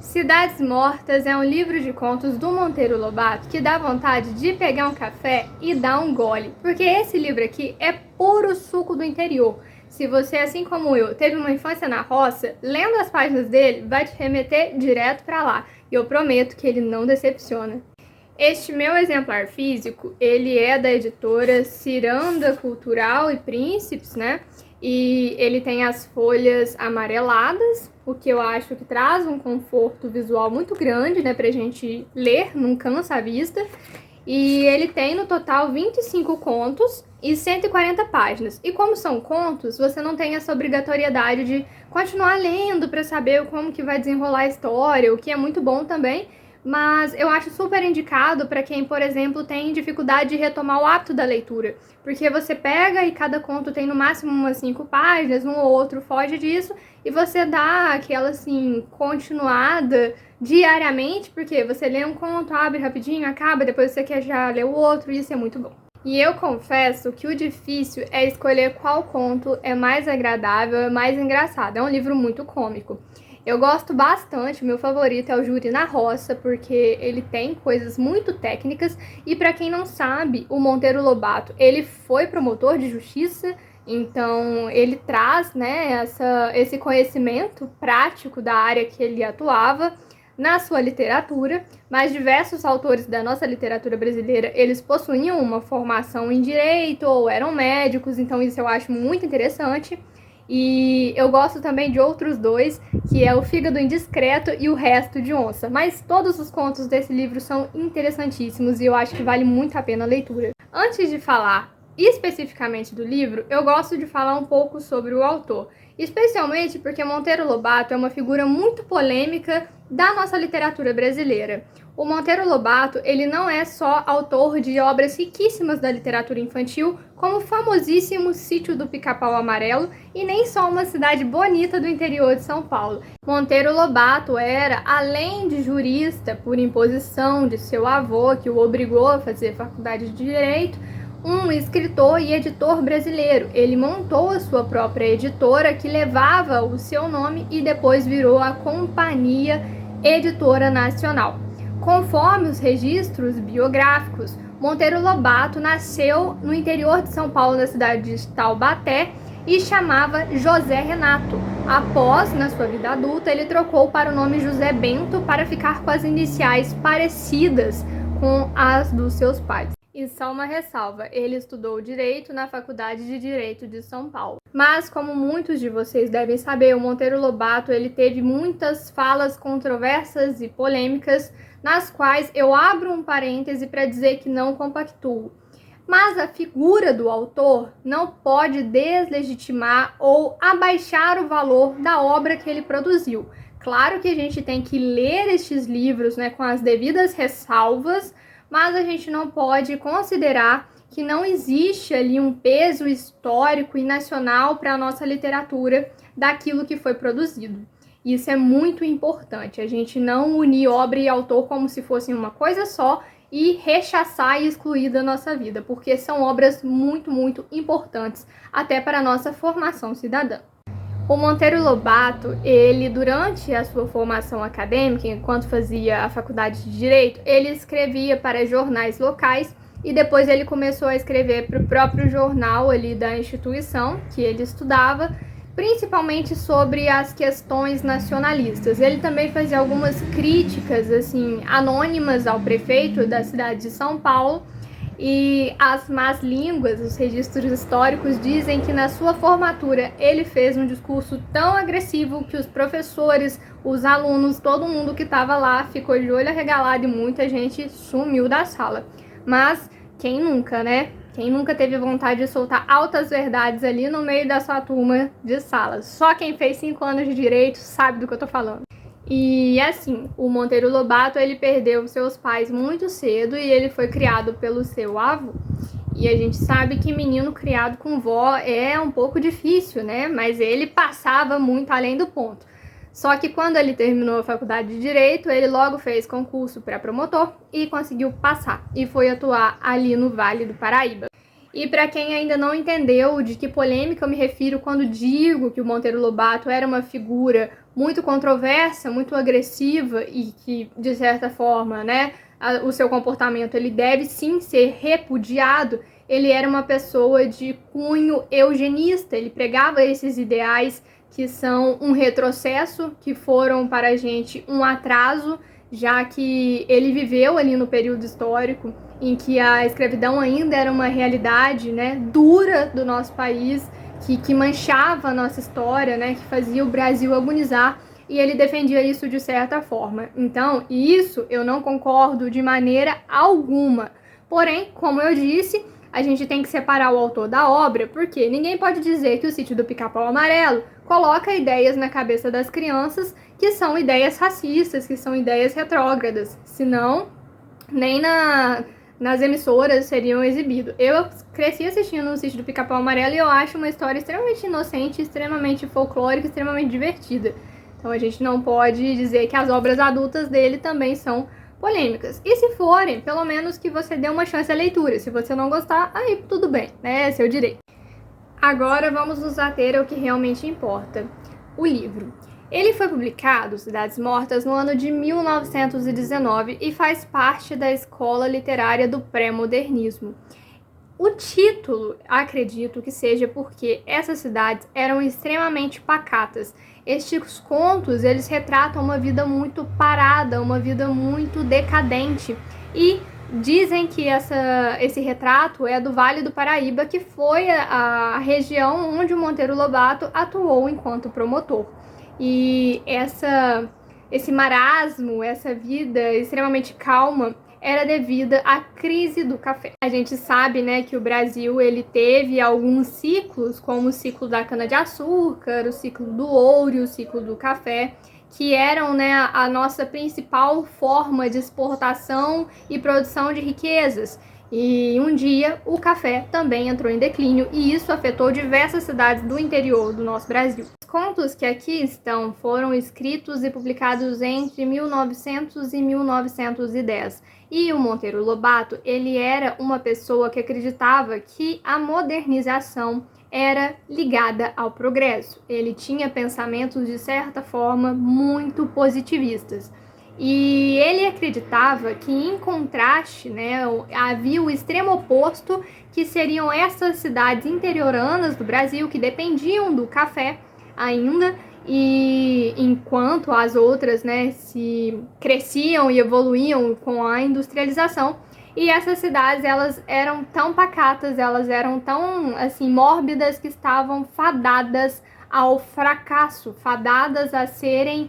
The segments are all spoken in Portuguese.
Cidades Mortas é um livro de contos do Monteiro Lobato que dá vontade de pegar um café e dar um gole, porque esse livro aqui é puro suco do interior. Se você, assim como eu, teve uma infância na roça, lendo as páginas dele vai te remeter direto para lá, e eu prometo que ele não decepciona. Este meu exemplar físico, ele é da editora Ciranda Cultural e Príncipes, né? E ele tem as folhas amareladas, o que eu acho que traz um conforto visual muito grande, né, pra gente ler, não cansa a vista. E ele tem no total 25 contos e 140 páginas. E como são contos, você não tem essa obrigatoriedade de continuar lendo para saber como que vai desenrolar a história, o que é muito bom também. Mas eu acho super indicado para quem, por exemplo, tem dificuldade de retomar o hábito da leitura. Porque você pega e cada conto tem no máximo umas 5 páginas, um ou outro foge disso, e você dá aquela, assim, continuada diariamente, porque você lê um conto, abre rapidinho, acaba, depois você quer já ler o outro, e isso é muito bom. E eu confesso que o difícil é escolher qual conto é mais agradável, é mais engraçado. É um livro muito cômico. Eu gosto bastante, meu favorito é o Júri na Roça, porque ele tem coisas muito técnicas e para quem não sabe, o Monteiro Lobato, ele foi promotor de justiça, então ele traz, né, esse conhecimento prático da área que ele atuava na sua literatura, mas diversos autores da nossa literatura brasileira, eles possuíam uma formação em direito ou eram médicos, então isso eu acho muito interessante. E eu gosto também de outros dois, que é O Fígado Indiscreto e O Resto de Onça. Mas todos os contos desse livro são interessantíssimos e eu acho que vale muito a pena a leitura. Antes de falar especificamente do livro, eu gosto de falar um pouco sobre o autor. Especialmente porque Monteiro Lobato é uma figura muito polêmica da nossa literatura brasileira. O Monteiro Lobato, ele não é só autor de obras riquíssimas da literatura infantil, como o famosíssimo Sítio do Pica-Pau Amarelo, e nem só uma cidade bonita do interior de São Paulo. Monteiro Lobato era, além de jurista por imposição de seu avô, que o obrigou a fazer faculdade de Direito, um escritor e editor brasileiro. Ele montou a sua própria editora, que levava o seu nome e depois virou a Companhia Editora Nacional. Conforme os registros biográficos, Monteiro Lobato nasceu no interior de São Paulo, na cidade de Taubaté, e chamava José Renato. Após, na sua vida adulta, ele trocou para o nome José Bento para ficar com as iniciais parecidas com as dos seus pais. E só uma ressalva, ele estudou Direito na Faculdade de Direito de São Paulo. Mas, como muitos de vocês devem saber, o Monteiro Lobato ele teve muitas falas controversas e polêmicas, nas quais eu abro um parêntese para dizer que não compactuo. Mas a figura do autor não pode deslegitimar ou abaixar o valor da obra que ele produziu. Claro que a gente tem que ler estes livros, né, com as devidas ressalvas, mas a gente não pode considerar que não existe ali um peso histórico e nacional para a nossa literatura daquilo que foi produzido. Isso é muito importante, a gente não unir obra e autor como se fossem uma coisa só e rechaçar e excluir da nossa vida, porque são obras muito, muito importantes até para a nossa formação cidadã. O Monteiro Lobato, ele durante a sua formação acadêmica, enquanto fazia a faculdade de Direito, ele escrevia para jornais locais e depois ele começou a escrever para o próprio jornal ali da instituição que ele estudava, principalmente sobre as questões nacionalistas. Ele também fazia algumas críticas assim anônimas ao prefeito da cidade de São Paulo. E as más línguas, os registros históricos dizem que na sua formatura ele fez um discurso tão agressivo que os professores, os alunos, todo mundo que estava lá ficou de olho arregalado e muita gente sumiu da sala. Mas quem nunca, né? Quem nunca teve vontade de soltar altas verdades ali no meio da sua turma de sala? Só quem fez 5 anos de direito sabe do que eu tô falando. E assim, o Monteiro Lobato, ele perdeu seus pais muito cedo e ele foi criado pelo seu avô. E a gente sabe que menino criado com vó é um pouco difícil, né? Mas ele passava muito além do ponto. Só que quando ele terminou a faculdade de Direito, ele logo fez concurso para promotor e conseguiu passar. E foi atuar ali no Vale do Paraíba. E para quem ainda não entendeu de que polêmica eu me refiro quando digo que o Monteiro Lobato era uma figura muito controversa, muito agressiva e que, de certa forma, né, o seu comportamento ele deve sim ser repudiado, ele era uma pessoa de cunho eugenista, ele pregava esses ideais que são um retrocesso, que foram para a gente um atraso, já que ele viveu ali no período histórico em que a escravidão ainda era uma realidade, né, dura do nosso país, que manchava a nossa história, né, que fazia o Brasil agonizar, e ele defendia isso de certa forma. Então, isso eu não concordo de maneira alguma. Porém, como eu disse, a gente tem que separar o autor da obra, porque ninguém pode dizer que o Sítio do Pica-Pau Amarelo coloca ideias na cabeça das crianças que são ideias racistas, que são ideias retrógradas. Senão, nem nas emissoras seriam exibidos. Eu cresci assistindo o Sítio do Pica-Pau Amarelo e eu acho uma história extremamente inocente, extremamente folclórica, extremamente divertida. Então a gente não pode dizer que as obras adultas dele também são polêmicas. E se forem, pelo menos que você dê uma chance à leitura. Se você não gostar, aí tudo bem, né? É seu direito. Agora vamos nos ater ao que realmente importa, o livro. Ele foi publicado, Cidades Mortas, no ano de 1919 e faz parte da escola literária do pré-modernismo. O título, acredito que seja porque essas cidades eram extremamente pacatas. Estes contos, eles retratam uma vida muito parada, uma vida muito decadente. E dizem que esse retrato é do Vale do Paraíba, que foi a região onde o Monteiro Lobato atuou enquanto promotor. E esse marasmo, essa vida extremamente calma, era devida à crise do café. A gente sabe, né, que o Brasil ele teve alguns ciclos, como o ciclo da cana-de-açúcar, o ciclo do ouro, o ciclo do café, que eram, né, a nossa principal forma de exportação e produção de riquezas. E um dia o café também entrou em declínio e isso afetou diversas cidades do interior do nosso Brasil. Os contos que aqui estão foram escritos e publicados entre 1900 e 1910. E o Monteiro Lobato, ele era uma pessoa que acreditava que a modernização era ligada ao progresso. Ele tinha pensamentos, de certa forma, muito positivistas. E ele acreditava que, em contraste, né, havia o extremo oposto, que seriam essas cidades interioranas do Brasil, que dependiam do café ainda, e enquanto as outras, né, se cresciam e evoluíam com a industrialização. E essas cidades, elas eram tão pacatas, elas eram tão, assim, mórbidas, que estavam fadadas ao fracasso, fadadas a serem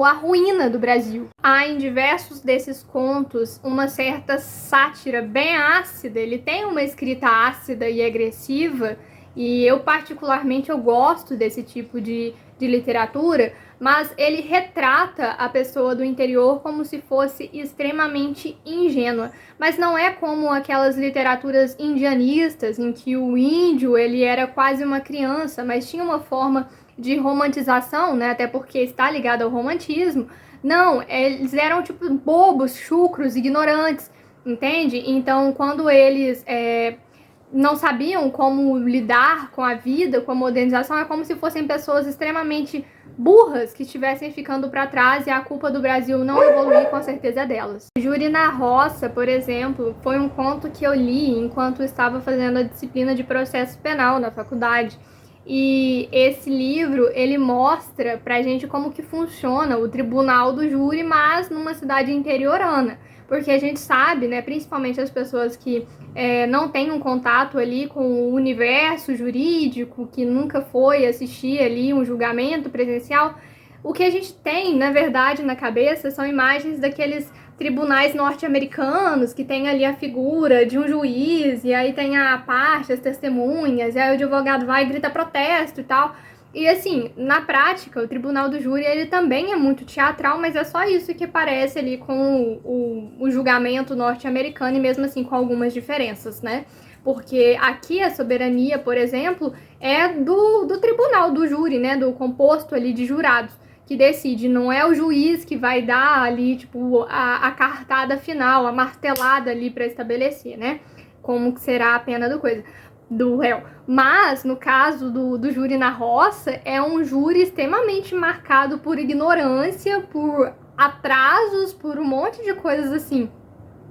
a ruína do Brasil. Há em diversos desses contos uma certa sátira bem ácida, ele tem uma escrita ácida e agressiva, e eu particularmente eu gosto desse tipo de literatura, mas ele retrata a pessoa do interior como se fosse extremamente ingênua. Mas não é como aquelas literaturas indianistas, em que o índio ele era quase uma criança, mas tinha uma forma de romantização, né? Até porque está ligado ao romantismo. Não, eles eram tipo bobos, chucros, ignorantes, entende? Então, quando eles não sabiam como lidar com a vida, com a modernização, é como se fossem pessoas extremamente burras que estivessem ficando para trás, e a culpa do Brasil não evoluir com certeza é delas. Júri na Roça, por exemplo, foi um conto que eu li enquanto estava fazendo a disciplina de processo penal na faculdade. E esse livro, ele mostra pra gente como que funciona o tribunal do júri, mas numa cidade interiorana. Porque a gente sabe, né, principalmente as pessoas que não têm um contato ali com o universo jurídico, que nunca foi assistir ali um julgamento presencial, o que a gente tem, na verdade, na cabeça são imagens daqueles tribunais norte-americanos, que tem ali a figura de um juiz, e aí tem a parte, as testemunhas, e aí o advogado vai e grita protesto e tal. E assim, na prática, o tribunal do júri, ele também é muito teatral, mas é só isso que parece ali com o julgamento norte-americano, e mesmo assim com algumas diferenças, né? Porque aqui a soberania, por exemplo, é do tribunal do júri, né? Do composto ali de jurados que decide, não é o juiz que vai dar ali, tipo, a cartada final, a martelada ali para estabelecer, né, como que será a pena do coisa. do réu. Mas, no caso do júri na roça, é um júri extremamente marcado por ignorância, por atrasos, por um monte de coisas assim,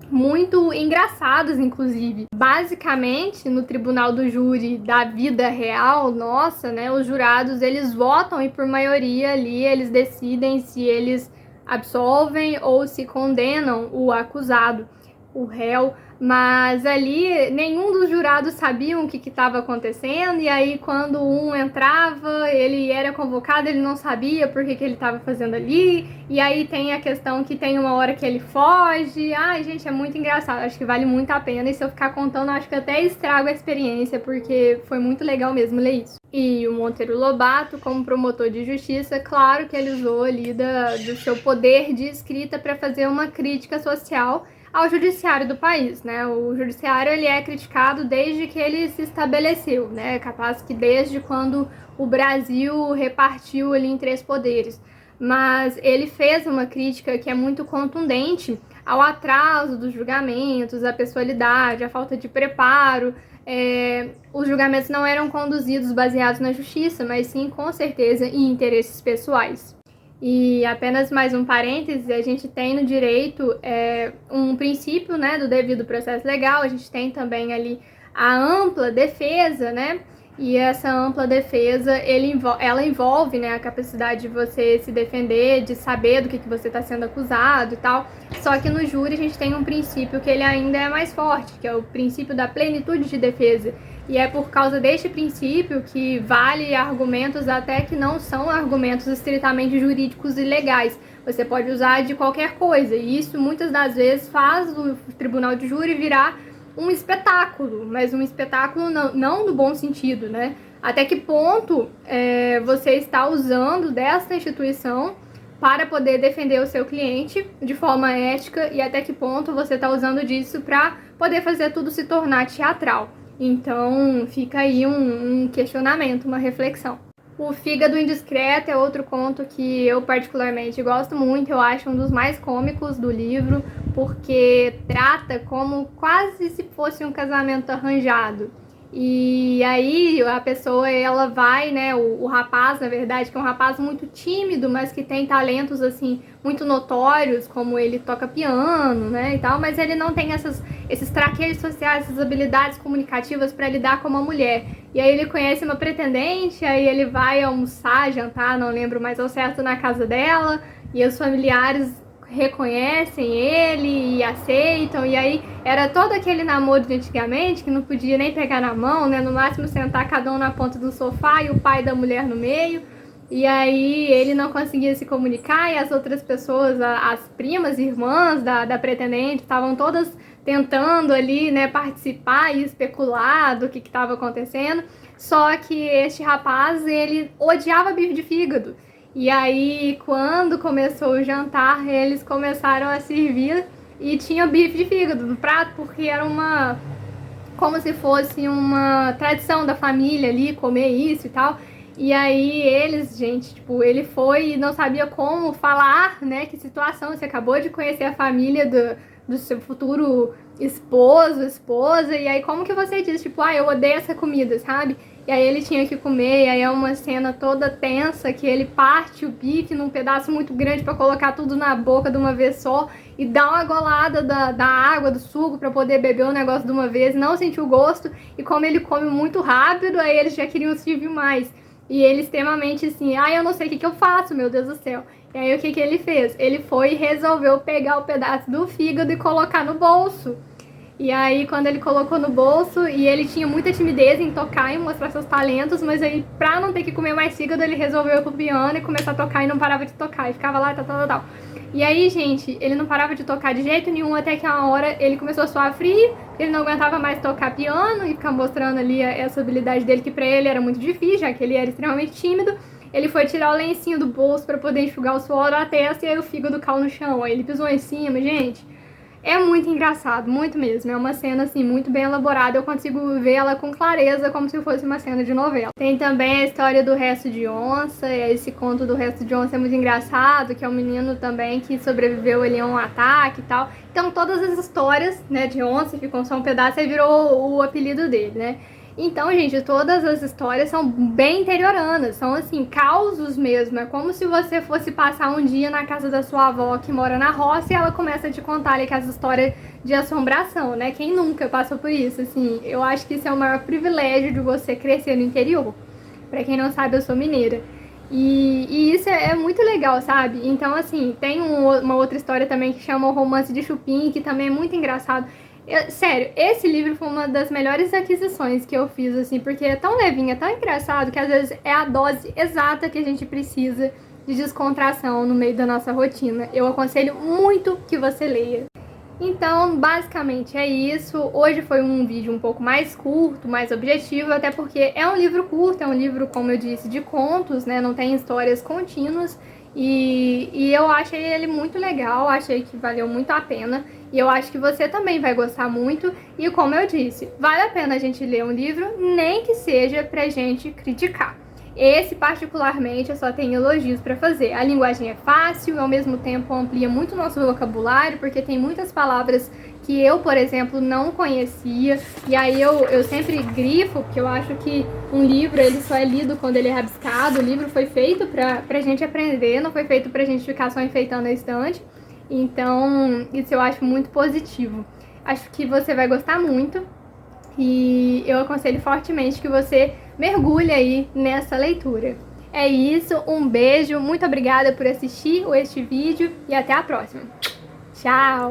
muito engraçadas, inclusive. Basicamente, no tribunal do júri da vida real, nossa, né, os jurados, eles votam e por maioria ali eles decidem se eles absolvem ou se condenam o acusado, o réu. Mas ali nenhum dos jurados sabiam o que estava acontecendo, e aí quando um entrava, ele era convocado, ele não sabia por que ele estava fazendo ali, e aí tem a questão que tem uma hora que ele foge. Ai, gente, é muito engraçado, acho que vale muito a pena, e se eu ficar contando, acho que até estrago a experiência, porque foi muito legal mesmo ler isso. E o Monteiro Lobato, como promotor de justiça, claro que ele usou ali do seu poder de escrita para fazer uma crítica social ao judiciário do país, né? O judiciário, ele é criticado desde que ele se estabeleceu, né? Capaz que desde quando o Brasil repartiu ali em 3 poderes. Mas ele fez uma crítica que é muito contundente ao atraso dos julgamentos, à pessoalidade, à falta de preparo. Os julgamentos não eram conduzidos baseados na justiça, mas sim, com certeza, em interesses pessoais. E apenas mais um parêntese, a gente tem no direito um princípio, né, do devido processo legal, a gente tem também ali a ampla defesa, né, e essa ampla defesa, ela envolve, né, a capacidade de você se defender, de saber do que você está sendo acusado e tal, só que no júri a gente tem um princípio que ele ainda é mais forte, que é o princípio da plenitude de defesa. E é por causa deste princípio que vale argumentos até que não são argumentos estritamente jurídicos e legais. Você pode usar de qualquer coisa. E isso muitas das vezes faz o tribunal de júri virar um espetáculo, mas um espetáculo não no bom sentido, né? Até que ponto você está usando desta instituição para poder defender o seu cliente de forma ética, e até que ponto você está usando disso para poder fazer tudo se tornar teatral. Então, fica aí um questionamento, uma reflexão. O Fígado Indiscreto é outro conto que eu particularmente gosto muito, eu acho um dos mais cômicos do livro, porque trata como quase se fosse um casamento arranjado. E aí a pessoa, ela vai, né, o rapaz, na verdade, que é um rapaz muito tímido, mas que tem talentos, assim, muito notórios, como ele toca piano, né, e tal, mas ele não tem esses traqueios sociais, essas habilidades comunicativas para lidar com uma mulher. E aí ele conhece uma pretendente, aí ele vai almoçar, jantar, não lembro mais ao certo, na casa dela, e os familiares reconhecem ele e aceitam, e aí era todo aquele namoro de antigamente que não podia nem pegar na mão, né? No máximo sentar cada um na ponta do sofá e o pai da mulher no meio. E aí ele não conseguia se comunicar, e as outras pessoas, as primas e irmãs da pretendente, estavam todas tentando ali, né, participar e especular do que estava acontecendo. Só que este rapaz, ele odiava bife de fígado. E aí, quando começou o jantar, eles começaram a servir e tinha bife de fígado no prato, porque era como se fosse uma tradição da família ali, comer isso e tal. E aí eles, gente, tipo, ele foi e não sabia como falar, né, que situação, você acabou de conhecer a família do seu futuro esposo, esposa, e aí como que você diz, tipo, eu odeio essa comida, sabe? E aí ele tinha que comer, e aí é uma cena toda tensa, que ele parte o bife num pedaço muito grande pra colocar tudo na boca de uma vez só, e dá uma golada da água, do suco, pra poder beber o negócio de uma vez, não sentiu o gosto, e como ele come muito rápido, aí eles já queriam servir mais. E ele extremamente assim, eu não sei o que eu faço, meu Deus do céu. E aí o que ele fez? Ele foi e resolveu pegar o pedaço do fígado e colocar no bolso. E aí quando ele colocou no bolso, e ele tinha muita timidez em tocar e mostrar seus talentos, mas aí pra não ter que comer mais fígado, ele resolveu ir pro piano e começar a tocar, e não parava de tocar, e ficava lá, tal. E aí, gente, ele não parava de tocar de jeito nenhum, até que uma hora ele começou a suar frio, ele não aguentava mais tocar piano e ficar mostrando ali essa habilidade dele, que pra ele era muito difícil, já que ele era extremamente tímido. Ele foi tirar o lencinho do bolso pra poder enxugar o suor da testa, e aí o fígado caiu no chão, aí ele pisou em cima, gente. É muito engraçado, muito mesmo. É uma cena, assim, muito bem elaborada. Eu consigo ver ela com clareza, como se fosse uma cena de novela. Tem também a história do Resto de Onça. E esse conto do Resto de Onça é muito engraçado, que é um menino também que sobreviveu ali a um ataque e tal. Então, todas as histórias, né, de onça ficam só um pedaço, aí virou o apelido dele, né? Então, gente, todas as histórias são bem interioranas, são assim, causos mesmo. É como se você fosse passar um dia na casa da sua avó que mora na roça e ela começa a te contar ali aquelas histórias de assombração, né? Quem nunca passou por isso? Assim, eu acho que isso é o maior privilégio de você crescer no interior. Pra quem não sabe, eu sou mineira. E isso é muito legal, sabe? Então, assim, tem uma outra história também que chama O Romance de Chupim, que também é muito engraçado. Sério, esse livro foi uma das melhores aquisições que eu fiz, assim, porque é tão levinho, é tão engraçado, que às vezes é a dose exata que a gente precisa de descontração no meio da nossa rotina. Eu aconselho muito que você leia. Então, basicamente é isso. Hoje foi um vídeo um pouco mais curto, mais objetivo, até porque é um livro curto, é um livro, como eu disse, de contos, né? Não tem histórias contínuas. E eu achei ele muito legal, achei que valeu muito a pena. E eu acho que você também vai gostar muito. E como eu disse, vale a pena a gente ler um livro, nem que seja pra gente criticar. Esse, particularmente, eu só tenho elogios para fazer. A linguagem é fácil e, ao mesmo tempo, amplia muito o nosso vocabulário, porque tem muitas palavras que eu, por exemplo, não conhecia. E aí eu sempre grifo, porque eu acho que um livro ele só é lido quando ele é rabiscado. O livro foi feito pra gente aprender, não foi feito pra gente ficar só enfeitando a estante. Então, isso eu acho muito positivo. Acho que você vai gostar muito. E eu aconselho fortemente que você mergulhe aí nessa leitura. É isso, um beijo, muito obrigada por assistir este vídeo e até a próxima. Tchau!